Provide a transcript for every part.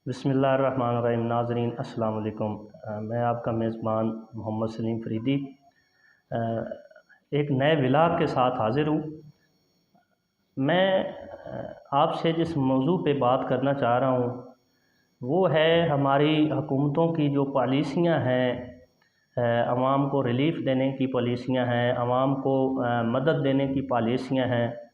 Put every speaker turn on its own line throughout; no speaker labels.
बिस्मिल्लाहिर्रहमानिर्रहीम। नाज़रीन अस्सलाम वालेकुम। मैं आपका मेज़बान मोहम्मद सलीम फरीदी एक नए व्लॉग के साथ हाज़िर हूँ। मैं आपसे जिस मौजू पे बात करना चाह रहा हूँ वो है हमारी हुकूमतों की जो पॉलिसियाँ हैं, आवाम को रिलीफ़ देने की पॉलिसियाँ हैं, आवाम को मदद देने की पॉलिसियाँ हैं।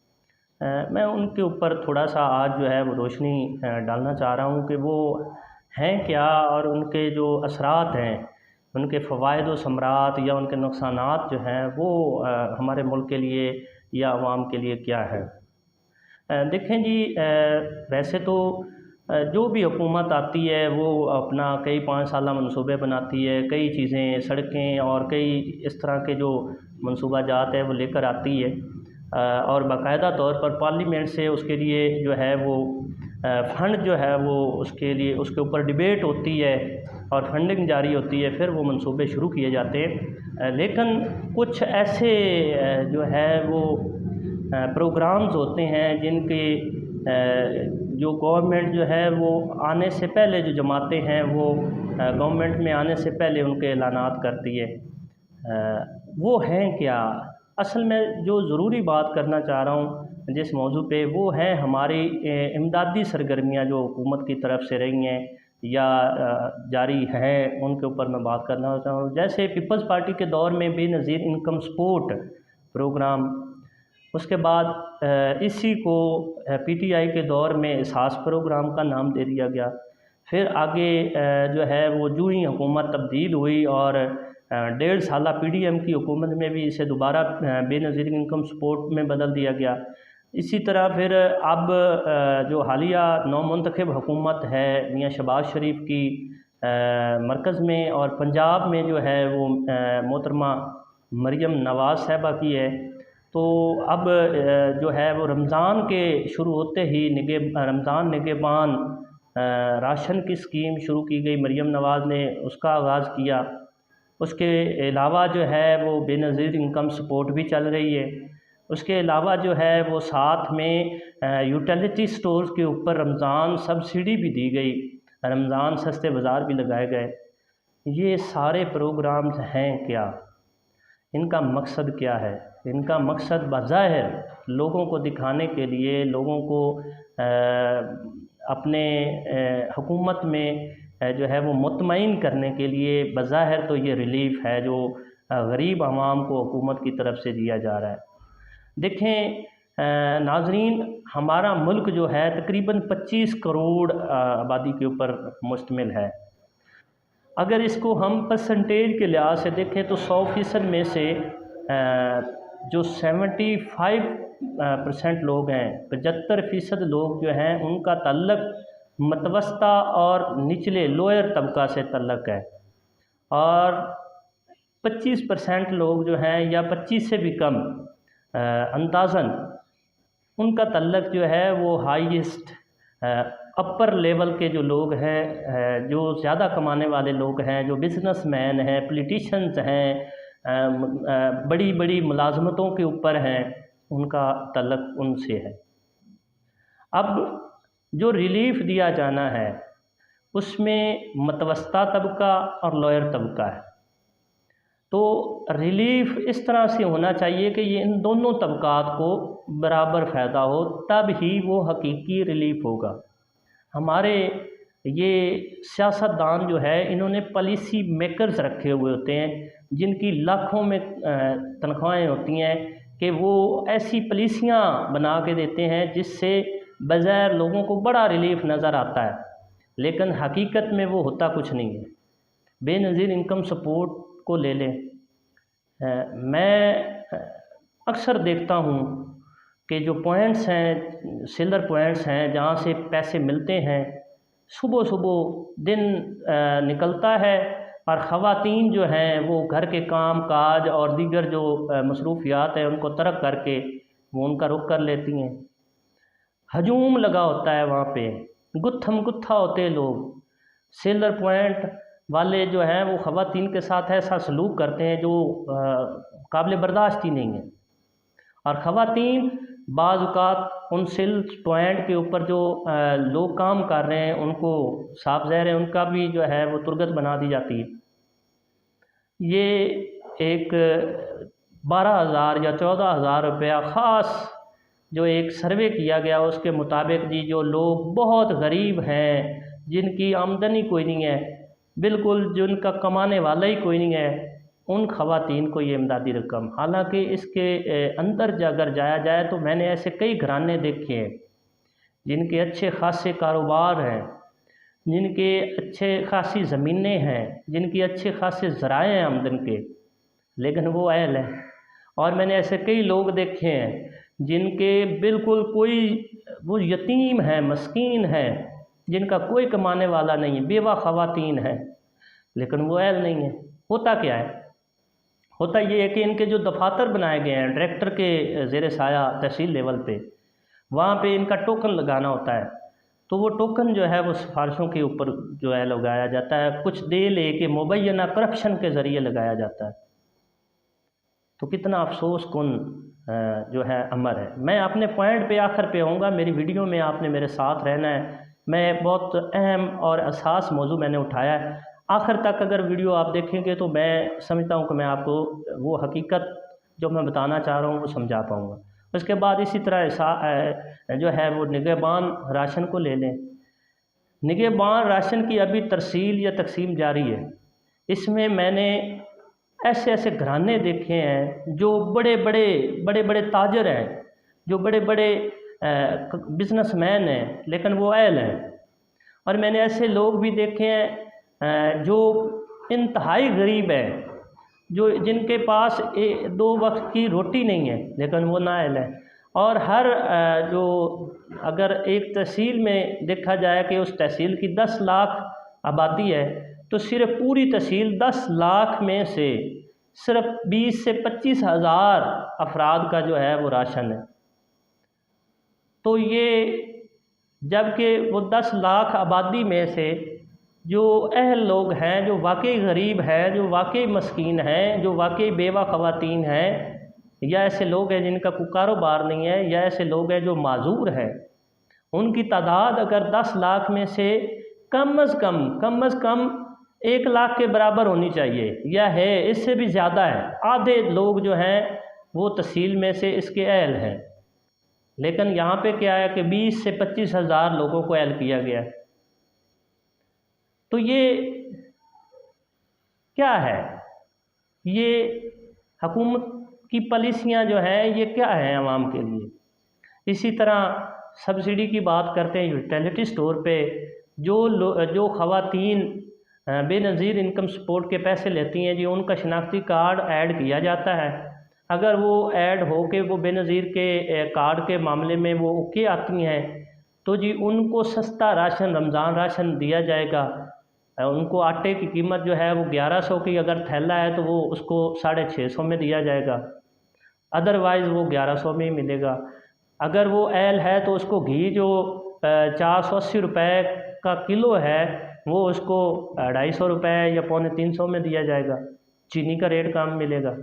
मैं उनके ऊपर थोड़ा सा आज जो है वो रोशनी डालना चाह रहा हूँ कि वो हैं क्या और उनके जो असरात हैं, उनके फ़वाइद व समरात या उनके नुकसानात जो हैं वो हमारे मुल्क के लिए या आवाम के लिए क्या है। देखें जी, वैसे तो जो भी हुकूमत आती है वो अपना कई 5 साला मनसूबे बनाती है, कई चीज़ें, सड़कें और कई इस तरह के जो मनसूबा जात है वो लेकर आती है और बाकायदा तौर पर पार्लियामेंट से उसके लिए जो है वो फ़ंड जो है वो उसके लिए उसके ऊपर डिबेट होती है और फंडिंग जारी होती है, फिर वो मनसूबे शुरू किए जाते हैं। लेकिन कुछ ऐसे जो है वो प्रोग्राम्स होते हैं जिनके जो गवर्नमेंट जो है वो आने से पहले जो जमाते हैं वो गवर्नमेंट में आने से पहले उनके ऐलानात करती है। वो हैं क्या? असल में जो ज़रूरी बात करना चाह रहा हूँ जिस मौजू पे, वो है हमारी इमदादी सरगर्मियाँ जो हुकूमत की तरफ से रही हैं या जारी हैं, उनके ऊपर मैं बात करना चाहता हूँ। जैसे पीपल्स पार्टी के दौर में बेनज़ीर इनकम सपोर्ट प्रोग्राम, उसके बाद इसी को पीटीआई के दौर में एहसास प्रोग्राम का नाम दे दिया गया। फिर आगे जो है वो जो ही हुकूमत तब्दील हुई और 1.5 साला पीडीएम की हुकूमत में भी इसे दोबारा बेनज़ीर इनकम सपोर्ट में बदल दिया गया। इसी तरह फिर अब जो हालिया नौमुंतखब हुकूमत है मियाँ शहबाज शरीफ की मरकज़ में और पंजाब में जो है वो मोहतरमा मरियम नवाज़ साहिबा की है। तो अब जो है वो रमज़ान के शुरू होते ही रमज़ान निगहबान राशन की स्कीम शुरू की गई, मरियम नवाज़ ने उसका आगाज़ किया। उसके अलावा जो है वो बेनज़ीर इनकम सपोर्ट भी चल रही है। उसके अलावा जो है वो साथ में यूटिलिटी स्टोर्स के ऊपर रमज़ान सब्सिडी भी दी गई, रमज़ान सस्ते बाज़ार भी लगाए गए। ये सारे प्रोग्राम्स हैं क्या? इनका मकसद क्या है? इनका मकसद बज़ाहिर लोगों को दिखाने के लिए, लोगों को अपने हुकूमत में जो है वो मुतमईन करने के लिए बज़ाहिर तो ये रिलीफ़ है जो गरीब आवाम को हुकूमत की तरफ से दिया जा रहा है। देखें नाज़रीन, हमारा मुल्क जो है तकरीबन 25 करोड़ आबादी के ऊपर मुश्तमिल है। अगर इसको हम परसेंटेज के लिहाज से देखें तो 100% में से जो 75% लोग हैं, 75% लोग जो हैं उनका ताल्लुक़ मतवस्ता और निचले लोअर तबका से ताल्लुक़ है और 25% लोग जो हैं या 25 से भी कम अंदाज़न उनका ताल्लुक़ जो है वो हाईएस्ट अपर लेवल के जो लोग हैं, जो ज़्यादा कमाने वाले लोग हैं, जो बिज़नेसमैन हैं, पॉलिटिशियंस हैं, बड़ी बड़ी मुलाज़मतों के ऊपर हैं, उनका ताल्लुक़ उनसे है। अब जो रिलीफ़ दिया जाना है उसमें मतवस्ता तबका और लोअर तबका है। तो रिलीफ़ इस तरह से होना चाहिए कि ये इन दोनों तबकात को बराबर फ़ायदा हो, तब ही वो हकीकी रिलीफ़ होगा। हमारे ये सियासतदान जो है इन्होंने पॉलिसी मेकर्स रखे हुए होते हैं जिनकी लाखों में तनख्वाहें होती हैं कि वो ऐसी पॉलिसियाँ बना के देते हैं जिससे बज़ाहिर लोगों को बड़ा रिलीफ़ नज़र आता है, लेकिन हकीकत में वो होता कुछ नहीं है। बेनज़ीर इनकम सपोर्ट को ले लें, मैं अक्सर देखता हूँ कि जो पॉइंट्स हैं, सेलर पॉइंट्स हैं जहाँ से पैसे मिलते हैं, सुबह सुबह दिन निकलता है और ख़वातीन जो हैं वो घर के काम काज और दीगर जो मसरूफ़ियात हैं उनको तर्क करके वो उनका रुख कर लेती हैं। हजूम लगा होता है वहाँ पे, गुत्थम गुत्था होते हैं लोग। सेलर पॉइंट वाले जो हैं वो ख़वातीन के साथ ऐसा सलूक करते हैं जो काबिल बर्दाश्त ही नहीं है। और ख़वातीन बाज़ औक़ात उन सेल्स पॉइंट के ऊपर जो लोग काम कर रहे हैं उनको साफ ज़ाहिर है उनका भी जो है वो तुरगत बना दी जाती है। ये एक 12,000 या 14,000 रुपया ख़ास जो एक सर्वे किया गया उसके मुताबिक जी जो लोग बहुत गरीब हैं, जिनकी आमदनी कोई नहीं है, बिल्कुल जिनका कमाने वाला ही कोई नहीं है, उन ख़वातीन को ये इमदादी रकम। हालांकि इसके अंदर अगर जाया जाए तो मैंने ऐसे कई घराने देखे हैं जिनके अच्छे खासे कारोबार हैं, जिनके अच्छे खासी ज़मीनें हैं, जिनकी अच्छे खासे ज़राए हैं आमदन के, लेकिन वो अहल है। और मैंने ऐसे कई लोग देखे हैं जिनके बिल्कुल कोई वो यतीम है, मस्कीन है, जिनका कोई कमाने वाला नहीं है, बेवा ख़वातीन हैं, लेकिन वो अहल नहीं है। होता क्या है? होता ये है कि इनके जो दफातर बनाए गए हैं डायरेक्टर के ज़ेर साया तहसील लेवल पे, वहाँ पे इनका टोकन लगाना होता है। तो वो टोकन जो है वो सिफारिशों के ऊपर जो है लगाया जाता है, कुछ दे ले के मुबैना करप्शन के ज़रिए लगाया जाता है। तो कितना अफसोस कुन जो है अमर है। मैं अपने पॉइंट पे आखिर पे आऊँगा, मेरी वीडियो में आपने मेरे साथ रहना है। मैं बहुत अहम और असास मौजू मैंने उठाया है। आखिर तक अगर वीडियो आप देखेंगे तो मैं समझता हूँ कि मैं आपको वो हकीकत जो मैं बताना चाह रहा हूँ वो समझा पाऊँगा। उसके बाद इसी तरह जो है वो निगहबान राशन को ले लें। निगहबान राशन की अभी तरसील या तकसीम जारी है। इसमें मैंने ऐसे ऐसे घराने देखे हैं जो बड़े बड़े ताजर हैं, जो बड़े बड़े बिजनेसमैन हैं, लेकिन वो अहल हैं। और मैंने ऐसे लोग भी देखे हैं जो इंतहाई गरीब हैं, जो जिनके पास 2 वक्त की रोटी नहीं है, लेकिन वो नाअहल है। और हर जो अगर एक तहसील में देखा जाए कि उस तहसील की 10 लाख आबादी है, तो सिर्फ पूरी तहसील 10 लाख में से सिर्फ 20 से 25 हज़ार अफराद का जो है वो राशन है। तो ये जबकि वो 10 लाख आबादी में से जो अहल लोग हैं, जो वाकई गरीब हैं, जो वाकई मस्कीन हैं, जो वाकई बेवा ख़वातीन हैं, या ऐसे लोग हैं जिनका कोई कारोबार नहीं है, या ऐसे लोग हैं जो माजूर हैं, उनकी तादाद अगर 10 लाख में से कम अज़ कम 1 लाख के बराबर होनी चाहिए, या है इससे भी ज़्यादा है। आधे लोग जो हैं वो तहसील में से इसके अहल हैं, लेकिन यहाँ पे क्या है कि 20 से 25 हज़ार लोगों को अहल किया गया है। तो ये क्या है? ये हुकूमत की पॉलिसियाँ जो हैं ये क्या हैं आवाम के लिए? इसी तरह सब्सिडी की बात करते हैं यूटिलिटी स्टोर पे, जो ख़वातीन बेनज़ीर इनकम सपोर्ट के पैसे लेती हैं जी, उनका शनाख्ती कार्ड ऐड किया जाता है। अगर वो ऐड हो के वो बेनज़ीर के कार्ड के मामले में वो ओके आती हैं, तो जी उनको सस्ता राशन, रमज़ान राशन दिया जाएगा। उनको आटे की कीमत जो है वो 1100 की अगर थैला है तो वो उसको 650 में दिया जाएगा, अदरवाइज़ वो 1100 में ही मिलेगा। अगर वो अहल है तो उसको घी जो 480 रुपये का किलो है वो उसको 250 रुपये या 250 में दिया जाएगा। चीनी का रेट कम मिलेगा।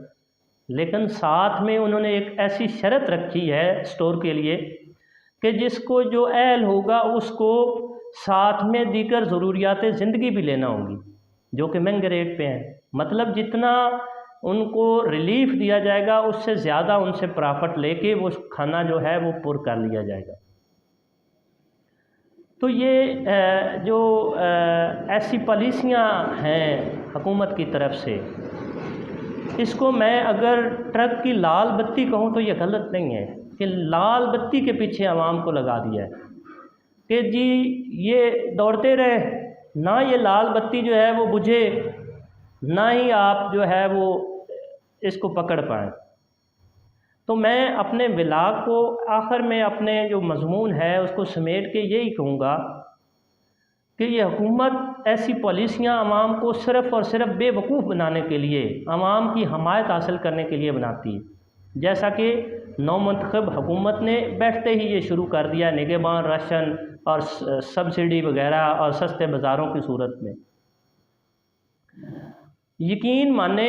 लेकिन साथ में उन्होंने एक ऐसी शर्त रखी है स्टोर के लिए कि जिसको जो अहल होगा उसको साथ में दीगर ज़रूरियात ज़िंदगी भी लेना होंगी, जो कि महंगे रेट पे हैं। मतलब जितना उनको रिलीफ दिया जाएगा उससे ज़्यादा उनसे प्रॉफिट लेके वो खाना जो है वो पुर कर लिया जाएगा। तो ये जो ऐसी पॉलिसियाँ हैं हुकूमत की तरफ से, इसको मैं अगर ट्रक की लाल बत्ती कहूँ तो ये गलत नहीं है कि लाल बत्ती के पीछे आवाम को लगा दिया है कि जी ये दौड़ते रहे, ना ये लाल बत्ती जो है वो बुझे, ना ही आप जो है वो इसको पकड़ पाएँ। तो मैं अपने व्लॉग को आखिर में अपने जो मज़मून है उसको समेट के यही कहूँगा कि ये हुकूमत ऐसी पॉलिसियाँ आवाम को सिर्फ़ और सिर्फ बेवकूफ़ बनाने के लिए, आवाम की हमायत हासिल करने के लिए बनाती है। जैसा कि नौमंतखब हुकूमत ने बैठते ही ये शुरू कर दिया निगहबान राशन और सब्सिडी वगैरह और सस्ते बाज़ारों की सूरत में। यकीन माने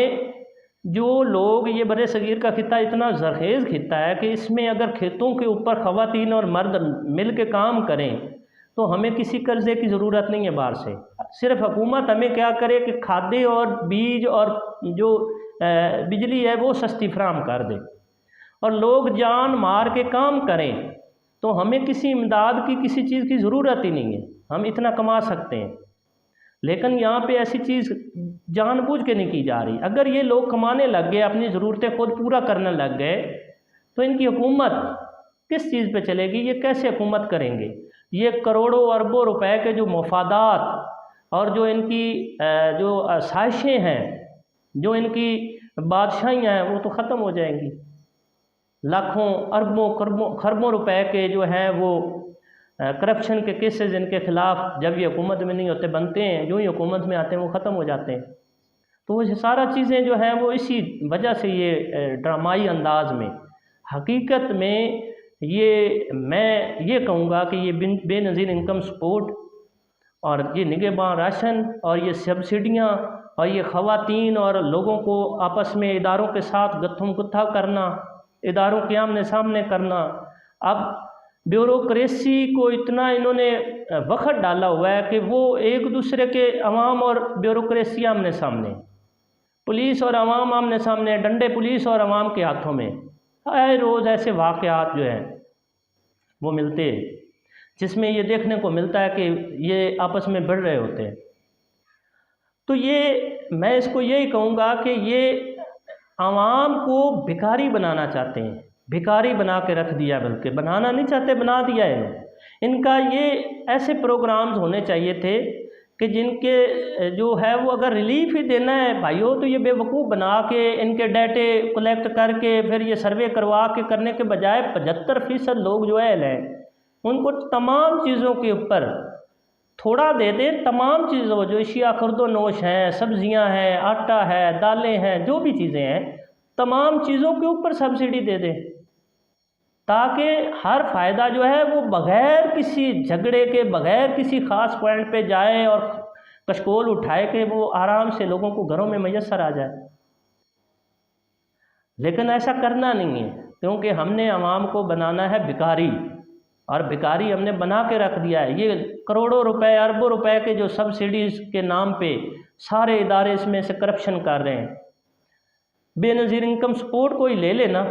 जो लोग, ये बड़े सगीर का खिता इतना जरखेज़ खिता है कि इसमें अगर खेतों के ऊपर ख़वातीन और मर्द मिल के काम करें तो हमें किसी कर्ज़े की ज़रूरत नहीं है बाहर से। सिर्फ हुकूमत हमें क्या करे कि खाद्य और बीज और जो बिजली है वो सस्ती फराहम कर दे और लोग जान मार के काम करें, तो हमें किसी इमदाद की, किसी चीज़ की ज़रूरत ही नहीं है, हम इतना कमा सकते हैं। लेकिन यहाँ पे ऐसी चीज़ जानबूझ के नहीं की जा रही। अगर ये लोग कमाने लग गए, अपनी ज़रूरतें खुद पूरा करने लग गए, तो इनकी हुकूमत किस चीज़ पे चलेगी? ये कैसे हुकूमत करेंगे? ये करोड़ों अरबों रुपए के जो मफादात और जो इनकी जो साजिशें हैं, जो इनकी बादशाहियाँ हैं, वो तो ख़त्म हो जाएंगी। लाखों अरबों खरबों रुपए के जो हैं वो करप्शन के केसेस इनके ख़िलाफ़ जब ये हुकूमत में नहीं होते बनते हैं, जो ही हुकूमत में आते हैं वो ख़त्म हो जाते हैं। तो वो सारा चीज़ें जो हैं वो इसी वजह से ये ड्रामाई अंदाज में, हकीकत में ये मैं ये कहूँगा कि ये बेनज़ीर इनकम सपोर्ट और ये निगहबान राशन और ये सब्सिडियाँ और ये ख़वातीन और लोगों को आपस में इदारों के साथ गत्थम गुत्था करना, इदारों के आमने सामने करना। अब ब्यूरोक्रेसी को इतना इन्होंने वक़्त डाला हुआ है कि वो एक दूसरे के अवाम और ब्यूरोक्रेसी आमने सामने, पुलिस और अवाम आमने सामने, डंडे पुलिस और अवाम के हाथों में। आए रोज़ ऐसे वाक़यात जो हैं वो मिलते हैं जिसमें ये देखने को मिलता है कि ये आपस में भिड़ रहे होते हैं। तो ये मैं इसको यही कहूँगा कि ये आवाम को भिखारी बनाना चाहते हैं, भिखारी बना के रख दिया, बल्कि बनाना नहीं चाहते, बना दिया है। इनका ये ऐसे प्रोग्राम्स होने चाहिए थे कि जिनके जो है वो अगर रिलीफ ही देना है भाइयों, तो ये बेवकूफ़ बना के इनके डाटे कलेक्ट करके फिर ये सर्वे करवा के करने के बजाय 75% लोग जो है उनको तमाम चीज़ों के ऊपर थोड़ा दे दें। तमाम चीज़ों जो अशिया खुर्दो नोश हैं, सब्ज़ियाँ हैं, आटा है, दालें हैं, जो भी चीज़ें हैं, तमाम चीज़ों के ऊपर सब्सिडी दे दें, ताकि हर फ़ायदा जो है वो बग़ैर किसी झगड़े के, बग़ैर किसी ख़ास पॉइंट पे जाए और कशकोल उठाए कि वो आराम से लोगों को घरों में मैसर आ जाए। लेकिन ऐसा करना नहीं है, क्योंकि हमने आवाम को बनाना है भिखारी, और भिखारी हमने बना के रख दिया है। ये करोड़ों रुपए, अरबों रुपए के जो सब्सिडीज़ के नाम पे सारे इदारे इसमें से करप्शन कर रहे हैं। बेनज़ीर इनकम सपोर्ट कोई ले लेना,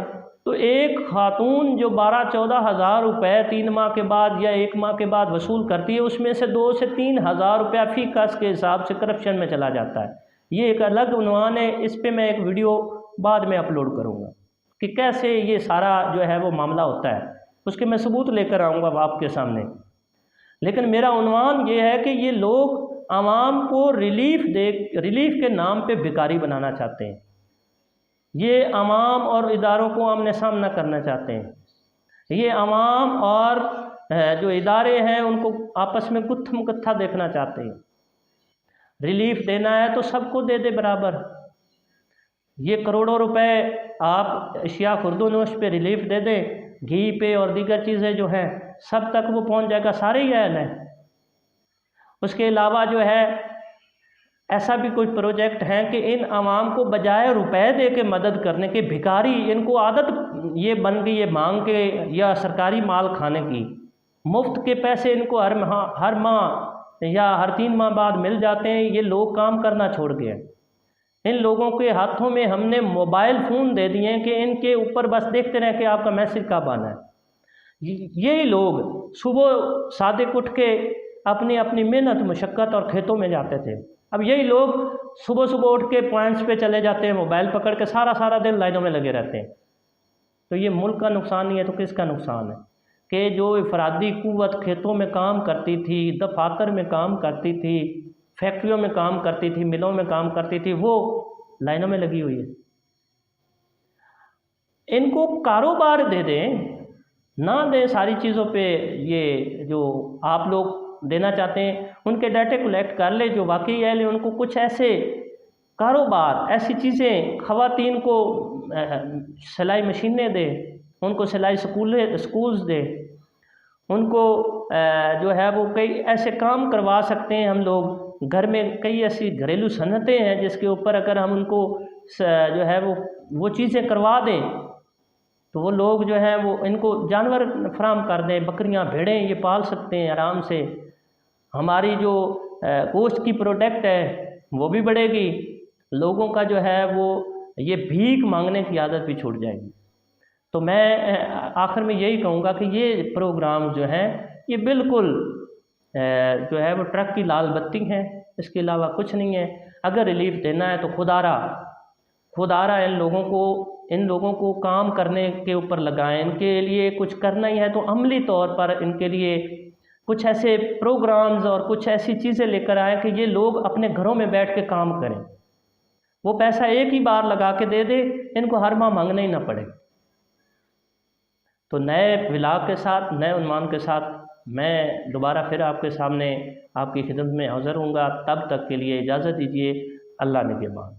तो एक खातून जो 12-14 हज़ार रुपये 3 माह के बाद या 1 माह के बाद वसूल करती है, उसमें से 2 से 3 हज़ार रुपया फ़ी कस के हिसाब से करप्शन में चला जाता है। ये एक अलग उन्वान है, इस पे मैं एक वीडियो बाद में अपलोड करूँगा कि कैसे ये सारा जो है वो मामला होता है, उसके मैं सबूत लेकर आऊँगा आपके सामने। लेकिन मेरा उन्वान ये है कि ये लोग आवाम को रिलीफ के नाम पे भिखारी बनाना चाहते हैं। ये आवाम और इदारों को आमने सामना करना चाहते हैं। ये आवाम और जो इदारे हैं उनको आपस में गुत्थम गुत्था देखना चाहते हैं। रिलीफ देना है तो सबको दे दे बराबर। ये करोड़ों रुपए आप अशिया खुर्दोनोश पे रिलीफ दे दें, घी पे और दीगर चीज़ें जो हैं सब तक वो पहुंच जाएगा, सारे ही अहल हैं। उसके अलावा जो है ऐसा भी कोई प्रोजेक्ट है कि इन आवाम को बजाय रुपए दे के मदद करने के, भिखारी, इनको आदत ये बन गई है मांग के या सरकारी माल खाने की। मुफ्त के पैसे इनको हर माह या हर 3 माह बाद मिल जाते हैं। ये लोग काम करना छोड़ गए। इन लोगों के हाथों में हमने मोबाइल फ़ोन दे दिए कि इनके ऊपर बस देखते रहें कि आपका मैसेज कब आना है। यही लोग सुबह सादिक उठ के अपनी अपनी मेहनत मशक्क़त और खेतों में जाते थे। अब यही लोग सुबह सुबह उठ के पॉइंट्स पे चले जाते हैं, मोबाइल पकड़ के सारा दिन लाइनों में लगे रहते हैं। तो ये मुल्क का नुकसान नहीं है तो किसका नुकसान है कि जो इफरादी कुव्वत खेतों में काम करती थी, दफातर में काम करती थी, फैक्ट्रियों में काम करती थी, मिलों में काम करती थी, वो लाइनों में लगी हुई है। इनको कारोबार दे दें, ना दें सारी चीज़ों पे। ये जो आप लोग देना चाहते हैं उनके डाटे कलेक्ट कर ले जो वाकई है, उनको कुछ ऐसे कारोबार, ऐसी चीज़ें, ख़वातीन को सिलाई मशीनें दे, उनको सिलाई स्कूल्स दे, उनको जो है वो कई ऐसे काम करवा सकते हैं हम लोग। घर में कई ऐसी घरेलू सनतें हैं जिसके ऊपर अगर हम उनको जो है वो चीज़ें करवा दें, तो वो लोग जो हैं वो इनको जानवर फराहम कर दें, बकरियां भेड़ें ये पाल सकते हैं आराम से। हमारी जो गोश्त की प्रोडक्ट है वो भी बढ़ेगी, लोगों का जो है वो ये भीख मांगने की आदत भी छूट जाएगी। तो मैं आखिर में यही कहूँगा कि ये प्रोग्राम जो हैं ये बिल्कुल जो है वो ट्रक की लाल बत्ती है, इसके अलावा कुछ नहीं है। अगर रिलीफ देना है तो खुदारा इन लोगों को काम करने के ऊपर लगाएं, इनके लिए कुछ करना ही है तो अमली तौर पर इनके लिए कुछ ऐसे प्रोग्राम्स और कुछ ऐसी चीज़ें लेकर आए कि ये लोग अपने घरों में बैठ के काम करें, वो पैसा एक ही बार लगा के दे दे, इनको हर माह मांगना ही ना पड़े। तो नए विलाग के साथ, नए उन्वान के साथ मैं दोबारा फिर आपके सामने आपकी खिदमत में हाज़िर हूँगा। तब तक के लिए इजाज़त दीजिए। अल्लाह निगहबान।